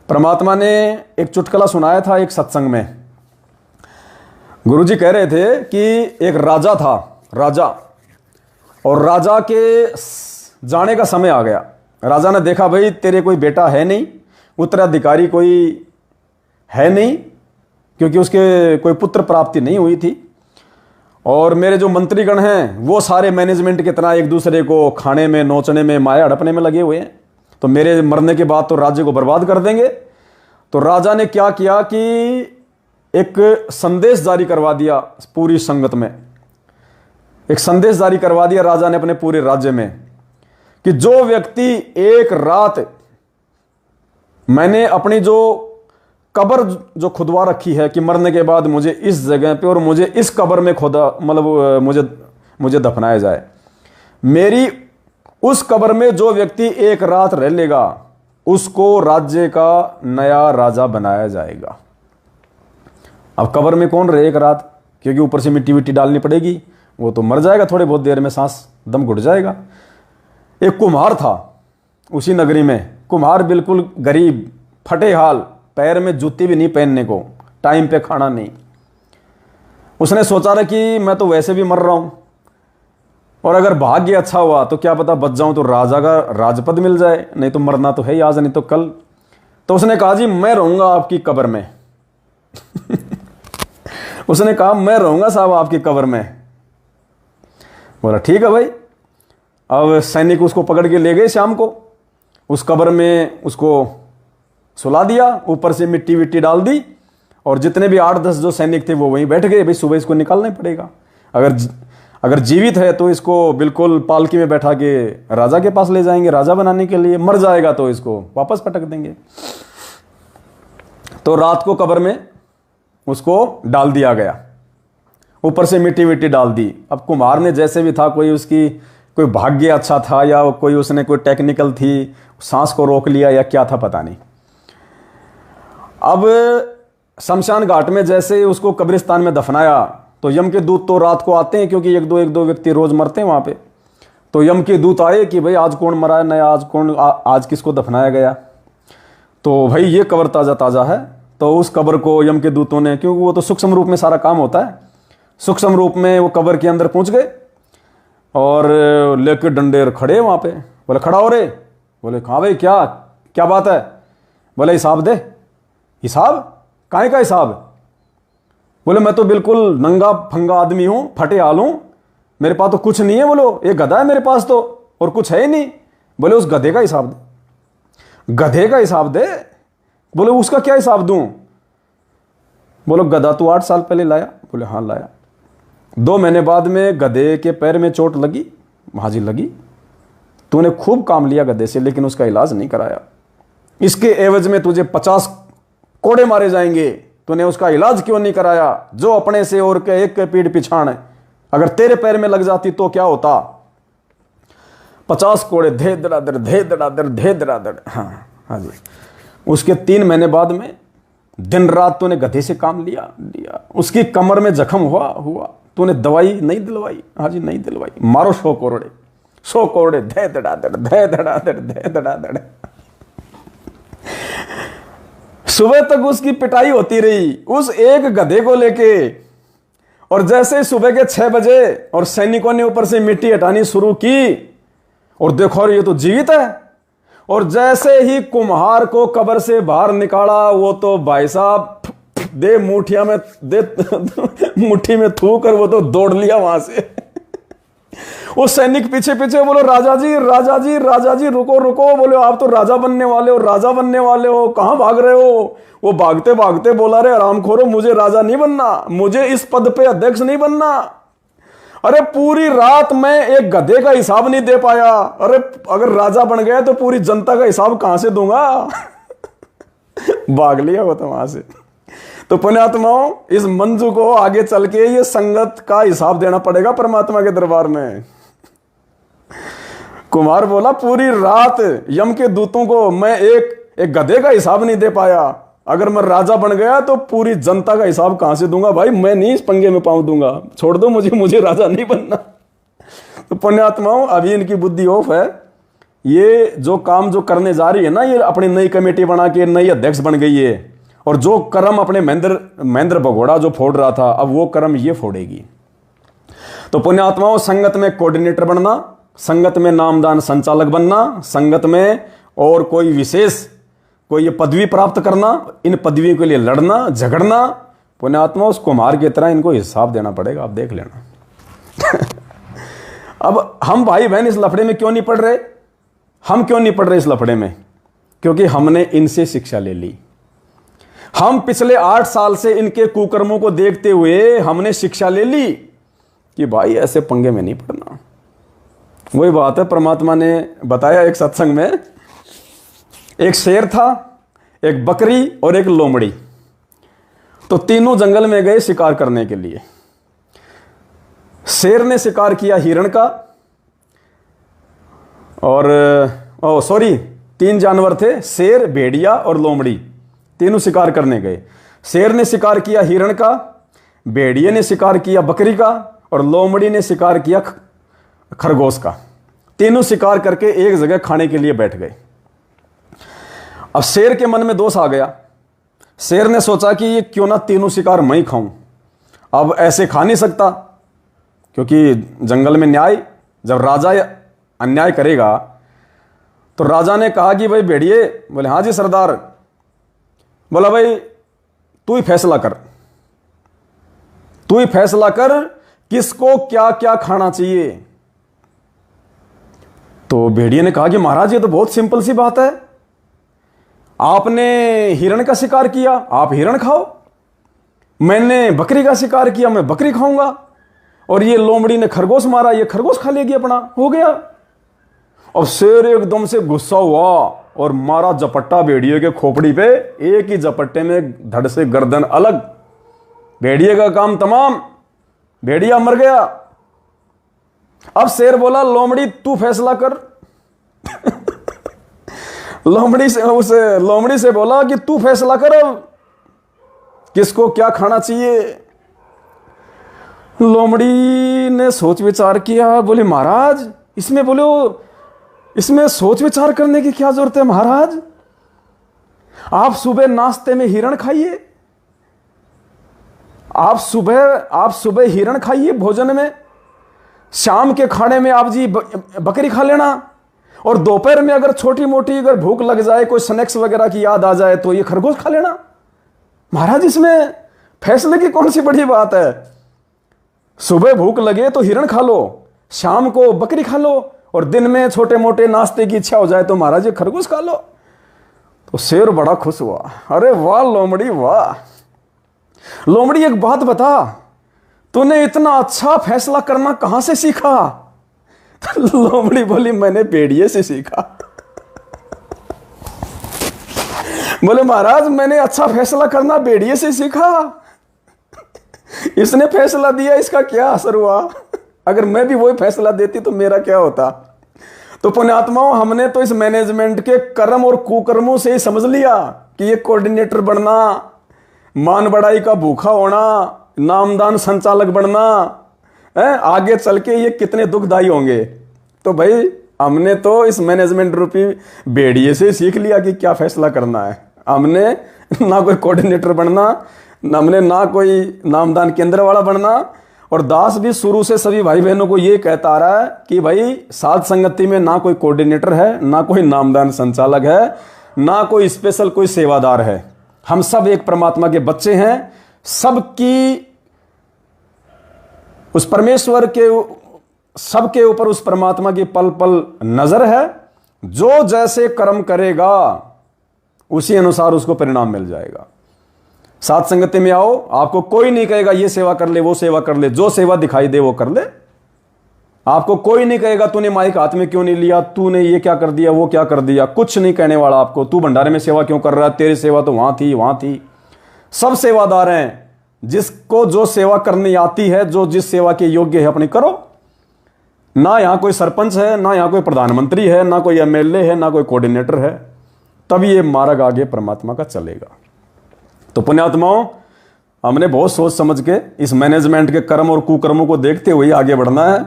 परमात्मा ने एक चुटकुला सुनाया था एक सत्संग में। गुरुजी कह रहे थे कि एक राजा था, राजा, और राजा के जाने का समय आ गया। राजा ने देखा भाई तेरे कोई बेटा है नहीं, उत्तराधिकारी कोई है नहीं, क्योंकि उसके कोई पुत्र प्राप्ति नहीं हुई थी, और मेरे जो मंत्रीगण हैं वो सारे मैनेजमेंट की तरह एक दूसरे को खाने में, नोचने में, माया हड़पने में लगे हुए हैं, तो मेरे मरने के बाद तो राज्य को बर्बाद कर देंगे। तो राजा ने क्या किया कि एक संदेश जारी करवा दिया पूरी संगत में, एक संदेश जारी करवा दिया राजा ने अपने पूरे राज्य में कि जो व्यक्ति एक रात, मैंने अपनी जो कब्र जो खुदवा रखी है कि मरने के बाद मुझे इस जगह पे और मुझे इस कब्र में खुदा, मतलब मुझे दफनाया जाए, मेरी उस कब्र में जो व्यक्ति एक रात रह लेगा उसको राज्य का नया राजा बनाया जाएगा। अब कब्र में कौन रहे एक रात, क्योंकि ऊपर से मिट्टी विट्टी डालनी पड़ेगी, वो तो मर जाएगा थोड़ी बहुत देर में, सांस दम घुट जाएगा। एक कुम्हार था उसी नगरी में, कुम्हार बिल्कुल गरीब, फटे हाल, पैर में जूती भी नहीं पहनने को, टाइम पे खाना नहीं। उसने सोचा रहा कि मैं तो वैसे भी मर रहा हूं, और अगर भाग्य अच्छा हुआ तो क्या पता बच जाऊं तो राजा का राजपद मिल जाए, नहीं तो मरना तो है ही, आज नहीं तो कल। तो उसने कहा जी मैं रहूंगा आपकी कब्र में उसने कहा मैं रहूंगा साहब आपकी कब्र में। बोला ठीक है भाई। अब सैनिक उसको पकड़ के ले गए शाम को, उस कब्र में उसको सुला दिया, ऊपर से मिट्टी विट्टी डाल दी, और जितने भी 8-10 जो सैनिक थे वो वहीं बैठ गए। भाई सुबह इसको निकालना ही पड़ेगा, अगर जीवित है तो इसको बिल्कुल पालकी में बैठा के राजा के पास ले जाएंगे राजा बनाने के लिए, मर जाएगा तो इसको वापस पटक देंगे। तो रात को कब्र में उसको डाल दिया गया, ऊपर से मिट्टी विट्टी डाल दी। अब कुम्हार ने जैसे भी था, कोई उसकी कोई भाग्य अच्छा था या कोई उसने कोई टेक्निकल थी, सांस को रोक लिया या क्या था पता नहीं। अब शमशान घाट में जैसे उसको कब्रिस्तान में दफनाया तो यम के दूत तो रात को आते हैं, क्योंकि एक दो व्यक्ति रोज मरते हैं वहां पे। तो यम के दूत आए कि भाई आज कौन मरा है नया, आज किसको दफनाया गया। तो भाई ये कब्र ताज़ा ताज़ा है। तो उस कब्र को यम के दूतों ने, क्योंकि वो तो सूक्ष्म रूप में सारा काम होता है, सूक्ष्म रूप में वो कब्र के अंदर पहुंच गए और लेके डंडे खड़े वहां पे। बोले खड़ा हो रे। बोले कहाँ भाई, क्या क्या बात है। बोले हिसाब दे। हिसाब? काहे का हिसाब? बोले मैं तो बिल्कुल नंगा फंगा आदमी हूं, फटे हाल हूं, मेरे पास तो कुछ नहीं है। बोलो एक गधा है मेरे पास तो, और कुछ है ही नहीं। बोले उस गधे का हिसाब दे। गधे का हिसाब दे? बोले उसका क्या हिसाब दूं? बोलो गधा तू 8 साल पहले लाया? बोले हाँ लाया। 2 महीने बाद में गधे के पैर में चोट लगी। हाजी लगी। तूने खूब काम लिया गधे से, लेकिन उसका इलाज नहीं कराया, इसके एवज में तुझे 50 कोड़े मारे जाएंगे। तूने उसका इलाज क्यों नहीं कराया? जो अपने से और के एक के पीठ पिछाड़, अगर तेरे पैर में लग जाती तो क्या होता? 50 कोड़े, धे धड़ाधड़, धे धड़ाधड़, धे धड़ाधड़। हाँ जी। उसके 3 महीने बाद में दिन रात तूने गधे से काम लिया। उसकी कमर में जख्म हुआ, तूने दवाई नहीं दिलवाई। हाँ जी नहीं दिलवाई। मारो 100 कोड़े, 100 कोड़े, धे धड़ाधड़, धे धड़ाधड़, धे धड़ाधड़। सुबह तक उसकी पिटाई होती रही उस एक गधे को लेके, और जैसे सुबह के 6 बजे और सैनिकों ने ऊपर से मिट्टी हटानी शुरू की, और देखो ये तो जीवित है। और जैसे ही कुम्हार को कब्र से बाहर निकाला, वो तो भाई साहब दे मुठिया में दे मुट्ठी में थूक कर वो तो दौड़ लिया वहां से। वो सैनिक पीछे पीछे, बोलो राजा जी राजा जी राजा जी रुको रुको। बोले आप तो राजा बनने वाले हो, राजा बनने वाले हो, कहां भाग रहे हो? वो भागते भागते बोला रे हरामखोरो, मुझे राजा नहीं बनना, मुझे इस पद पे अध्यक्ष नहीं बनना। अरे पूरी रात मैं एक गधे का हिसाब नहीं दे पाया। अरे अगर राजा बन गया तो पूरी जनता का हिसाब कहां से दूंगा? भाग लिया वो तो वहां से। तो पुण्यात्माओं, इस मंजू को आगे चल के ये संगत का हिसाब देना पड़ेगा परमात्मा के दरबार में। कुमार बोला पूरी रात यम के दूतों को मैं एक गधे का हिसाब नहीं दे पाया, अगर मैं राजा बन गया तो पूरी जनता का हिसाब कहां से दूंगा? भाई मैं नहीं इस पंगे में पांव दूंगा, छोड़ दो मुझे राजा नहीं बनना। तो पुण्यात्माओं, अभी इनकी बुद्धि ऑफ है, ये जो काम जो करने जा रही है ना, ये अपनी नई कमेटी बना के नई अध्यक्ष बन गई है, और जो कर्म अपने महेंद्र भगोड़ा जो फोड़ रहा था, अब वो कर्म ये फोड़ेगी। तो पुण्यात्माओं, संगत में कोऑर्डिनेटर बनना, संगत में नामदान संचालक बनना, संगत में और कोई विशेष कोई ये पदवी प्राप्त करना, इन पदवियों के लिए लड़ना झगड़ना, पुण्यात्मा उस कुम्हार की तरह इनको हिसाब देना पड़ेगा, आप देख लेना। अब हम भाई बहन इस लफड़े में क्यों नहीं पड़ रहे? हम क्यों नहीं पड़ रहे इस लफड़े में? क्योंकि हमने इनसे शिक्षा ले ली। हम पिछले 8 साल से इनके कुकर्मों को देखते हुए हमने शिक्षा ले ली कि भाई ऐसे पंगे में नहीं पड़ना। वही बात है, परमात्मा ने बताया एक सत्संग में, एक शेर था, एक बकरी और एक लोमड़ी, तो तीनों जंगल में गए शिकार करने के लिए। शेर ने शिकार किया हिरण का, और 3 जानवर थे, शेर, भेड़िया और लोमड़ी, तीनों शिकार करने गए। शेर ने शिकार किया हिरण का, भेड़िए ने शिकार किया बकरी का, और लोमड़ी ने शिकार किया खरगोश का। तीनों शिकार करके एक जगह खाने के लिए बैठ गए। अब शेर के मन में दोष आ गया। शेर ने सोचा कि ये क्यों ना तीनों शिकार मैं ही खाऊं। अब ऐसे खा नहीं सकता, क्योंकि जंगल में न्याय, जब राजा अन्याय करेगा, तो राजा ने कहा कि भाई भेड़िए, बोले हाँ जी सरदार, बोला भाई तू ही फैसला कर, तू ही फैसला कर किसको क्या क्या खाना चाहिए। तो भेड़िए ने कहा कि महाराज ये तो बहुत सिंपल सी बात है, आपने हिरण का शिकार किया, आप हिरण खाओ, मैंने बकरी का शिकार किया, मैं बकरी खाऊंगा, और ये लोमड़ी ने खरगोश मारा, ये खरगोश खा लेगी, अपना हो गया। अब शेर एकदम से गुस्सा हुआ और मारा झपट्टा भेड़िए के खोपड़ी पे, एक ही झपट्टे में धड़ से गर्दन अलग, भेड़िए का काम तमाम, भेड़िया मर गया। अब शेर बोला लोमड़ी तू फैसला कर। लोमड़ी से बोला कि तू फैसला कर अब किसको क्या खाना चाहिए। लोमड़ी ने सोच विचार किया, बोले महाराज इसमें सोच विचार करने की क्या जरूरत है महाराज, आप सुबह नाश्ते में हिरण खाइए, आप सुबह हिरण खाइए भोजन में, शाम के खाने में आप जी बकरी खा लेना, और दोपहर में अगर छोटी मोटी अगर भूख लग जाए, कोई स्नैक्स वगैरह की याद आ जाए, तो ये खरगोश खा लेना। महाराज इसमें फैसले की कौन सी बड़ी बात है? सुबह भूख लगे तो हिरण खा लो, शाम को बकरी खा लो, और दिन में छोटे मोटे नाश्ते की इच्छा हो जाए तो महाराज ये खरगोश खा लो। तो शेर बड़ा खुश हुआ, अरे वाह लोमड़ी वाह, लोमड़ी एक बात बता, तूने इतना अच्छा फैसला करना कहां से सीखा? लोमड़ी बोली मैंने भेड़िए से सीखा। बोले महाराज मैंने अच्छा फैसला करना भेड़िए से सीखा, इसने फैसला दिया, इसका क्या असर हुआ? अगर मैं भी वही फैसला देती तो मेरा क्या होता? तो पुण्यात्माओं, हमने तो इस मैनेजमेंट के कर्म और कुकर्मों से ही समझ लिया कि ये कोऑर्डिनेटर बनना, मान बढ़ाई का भूखा होना, नामदान संचालक बनना है, आगे चल के ये कितने दुखदाई होंगे। तो भाई हमने तो इस मैनेजमेंट रूपी भेड़िए से सीख लिया कि क्या फैसला करना है। हमने ना कोई कोऑर्डिनेटर बनना, हमने ना कोई नामदान केंद्र वाला बनना। और दास भी शुरू से सभी भाई बहनों को ये कहता आ रहा है कि भाई साध संगति में ना कोई कोऑर्डिनेटर है, ना कोई नामदान संचालक है, ना कोई स्पेशल कोई सेवादार है। हम सब एक परमात्मा के बच्चे हैं। सबकी उस परमेश्वर के सबके ऊपर उस परमात्मा की पल पल नजर है। जो जैसे कर्म करेगा उसी अनुसार उसको परिणाम मिल जाएगा। साथ संगति में आओ, आपको कोई नहीं कहेगा ये सेवा कर ले, वो सेवा कर ले, जो सेवा दिखाई दे वो कर ले। आपको कोई नहीं कहेगा तूने माइक हाथ में क्यों नहीं लिया, तूने ये क्या कर दिया, वो क्या कर दिया, कुछ नहीं कहने वाला आपको। तू भंडारे में सेवा क्यों कर रहा है, तेरी सेवा तो वहां थी। सब सेवादार हैं। जिसको जो सेवा करनी आती है, जो जिस सेवा के योग्य है अपनी करो। ना यहां कोई सरपंच है, ना यहां कोई प्रधानमंत्री है, ना कोई एमएलए है, ना कोई कोऑर्डिनेटर है। तभी ये मार्ग आगे परमात्मा का चलेगा। तो पुण्यात्माओं, हमने बहुत सोच समझ के इस मैनेजमेंट के कर्म और कुकर्मों को देखते हुए आगे बढ़ना है।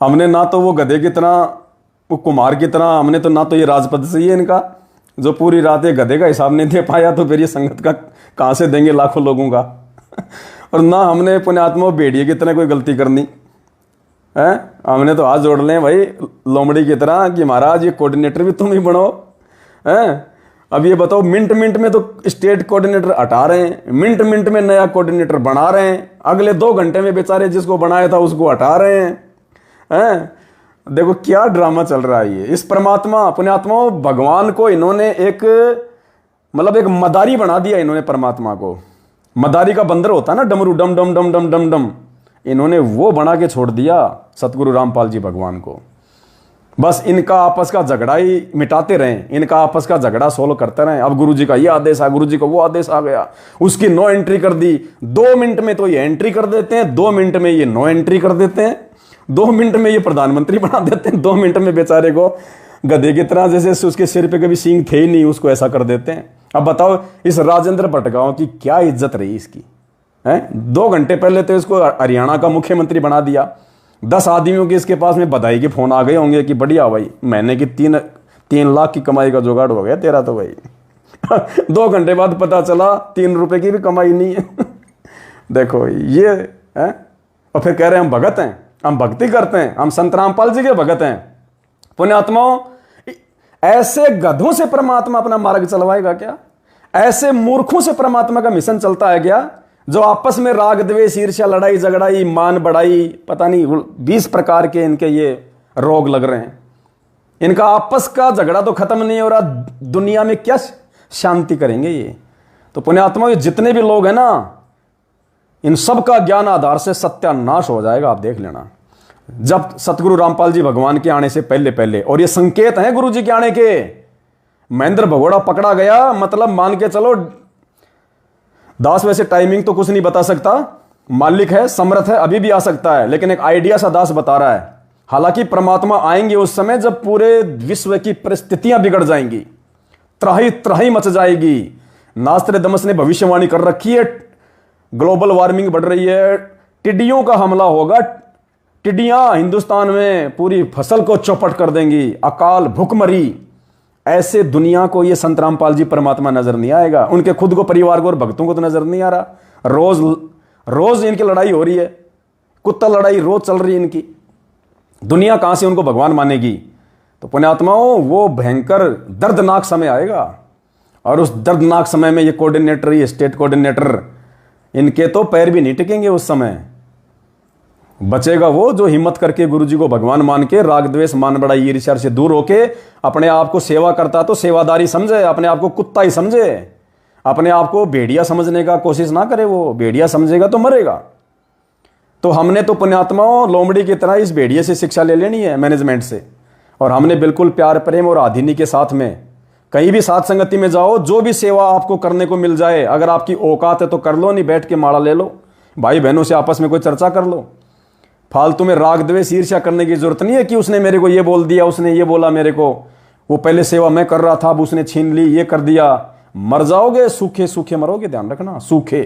हमने ना तो वो गधे की तरह वो कुमार की तरह हमने तो ना तो ये राजपद सही है इनका, जो पूरी रात ये गधे का हिसाब नहीं दे पाया, तो फिर ये संगत का कहाँ से देंगे लाखों लोगों का। और ना हमने पुण्यात्मा भेड़िए की तरह कोई गलती करनी है। हमने तो हाथ जोड़ लें भाई लोमड़ी की तरह कि महाराज ये कोऑर्डिनेटर भी तुम ही बनो हैं। अब ये बताओ, मिनट मिनट में तो स्टेट कोऑर्डिनेटर हटा रहे हैं, मिनट मिनट में नया कोऑर्डिनेटर बना रहे हैं, अगले 2 घंटे में बेचारे जिसको बनाया था उसको हटा रहे हैं। देखो क्या ड्रामा चल रहा है ये। इस परमात्मा पुण्यात्मा भगवान को इन्होंने एक मतलब एक मदारी बना दिया इन्होंने परमात्मा को। मदारी का बंदर होता है ना, डमरू डम डम डम डम डम डम, इन्होंने वो बना के छोड़ दिया सतगुरु रामपाल जी भगवान को। बस इनका आपस का झगड़ा ही मिटाते रहें, इनका आपस का झगड़ा सोल्व करते रहें। अब गुरु जी का ये आदेश आ, गुरु जी का वो आदेश आ गया, उसकी नो एंट्री कर दी। 2 मिनट में तो ये एंट्री कर देते हैं, 2 मिनट में ये नो एंट्री कर देते हैं, 2 मिनट में ये प्रधानमंत्री बना देते हैं, 2 मिनट में बेचारे को गधे की तरह, जैसे उसके सिर पे कभी सींग थे ही नहीं, उसको ऐसा कर देते हैं। अब बताओ इस राजेंद्र भटगांव की क्या इज्जत रही इसकी है। 2 घंटे पहले तो इसको हरियाणा का मुख्यमंत्री बना दिया। 10 आदमियों के इसके पास में बधाई के फोन आ गए होंगे कि बढ़िया भाई, महीने की 3 लाख की कमाई का जुगाड़ हो गया तेरा तो भाई। 2 घंटे बाद पता चला 3 रुपए की भी कमाई नहीं है। देखो ये है। और फिर कह रहे हैं हम भगत हैं, हम भक्ति करते हैं, हम संत रामपाल जी के भगत हैं। पुण्यात्माओं, ऐसे गधों से परमात्मा अपना मार्ग चलवाएगा क्या? ऐसे मूर्खों से परमात्मा का मिशन चलता है क्या? जो आपस में राग द्वेष ईर्ष्या लड़ाई झगड़ाई मान बढ़ाई पता नहीं 20 प्रकार के इनके ये रोग लग रहे हैं। इनका आपस का झगड़ा तो खत्म नहीं हो रहा, दुनिया में क्या शांति करेंगे ये? तो पुण्यात्मा ये जितने भी लोग हैं ना, इन सब का ज्ञान आधार से सत्यानाश हो जाएगा। आप देख लेना, जब सतगुरु रामपाल जी भगवान के आने से पहले पहले, और ये संकेत हैं गुरु जी के आने के। महेंद्र भगोड़ा पकड़ा गया, मतलब मान के चलो दास वैसे टाइमिंग तो कुछ नहीं बता सकता, मालिक है, समर्थ है, अभी भी आ सकता है, लेकिन एक आइडिया सा दास बता रहा है। हालांकि परमात्मा आएंगे उस समय जब पूरे विश्व की परिस्थितियां बिगड़ जाएंगी, त्राही त्राही मच जाएगी। नास्ट्रेडमस ने भविष्यवाणी कर रखी है, ग्लोबल वार्मिंग बढ़ रही है, टिड्डियों का हमला होगा, टिड्डियां हिंदुस्तान में पूरी फसल को चौपट कर देंगी, अकाल भुखमरी। ऐसे दुनिया को ये संत रामपाल जी परमात्मा नजर नहीं आएगा। उनके खुद को, परिवार को और भक्तों को तो नजर नहीं आ रहा। रोज रोज इनकी लड़ाई हो रही है, कुत्ता लड़ाई रोज चल रही है इनकी। दुनिया कहां से उनको भगवान मानेगी? तो पुण्यात्माओं, वो भयंकर दर्दनाक समय आएगा, और उस दर्दनाक समय में ये कोऑर्डिनेटर, ये स्टेट कोऑर्डिनेटर, इनके तो पैर भी नहीं टिकेंगे। उस समय बचेगा वो जो हिम्मत करके गुरु जी को भगवान मान के, राग द्वेष मान बढ़ाई ईर्ष्या से दूर होके अपने आप को सेवा करता तो सेवादारी समझे, अपने आप को कुत्ता ही समझे, अपने आप को भेड़िया समझने का कोशिश ना करे। वो भेड़िया समझेगा तो मरेगा। तो हमने तो पुण्यात्माओं लोमड़ी की तरह इस भेड़िए से शिक्षा ले लेनी है, मैनेजमेंट से। और हमने बिल्कुल प्यार प्रेम और आधीनी के साथ में, कहीं भी साथ संगति में जाओ, जो भी सेवा आपको करने को मिल जाए, अगर आपकी औकात है तो कर लो, नहीं बैठ के माड़ा ले लो, भाई बहनों से आपस में कोई चर्चा कर लो। फालतू में राग द्वेष ईर्ष्या करने की जरूरत नहीं है कि उसने मेरे को ये बोल दिया, उसने ये बोला मेरे को, वो पहले सेवा मैं कर रहा था अब उसने छीन ली, ये कर दिया। मर जाओगे, सूखे सूखे मरोगे, ध्यान रखना, सूखे।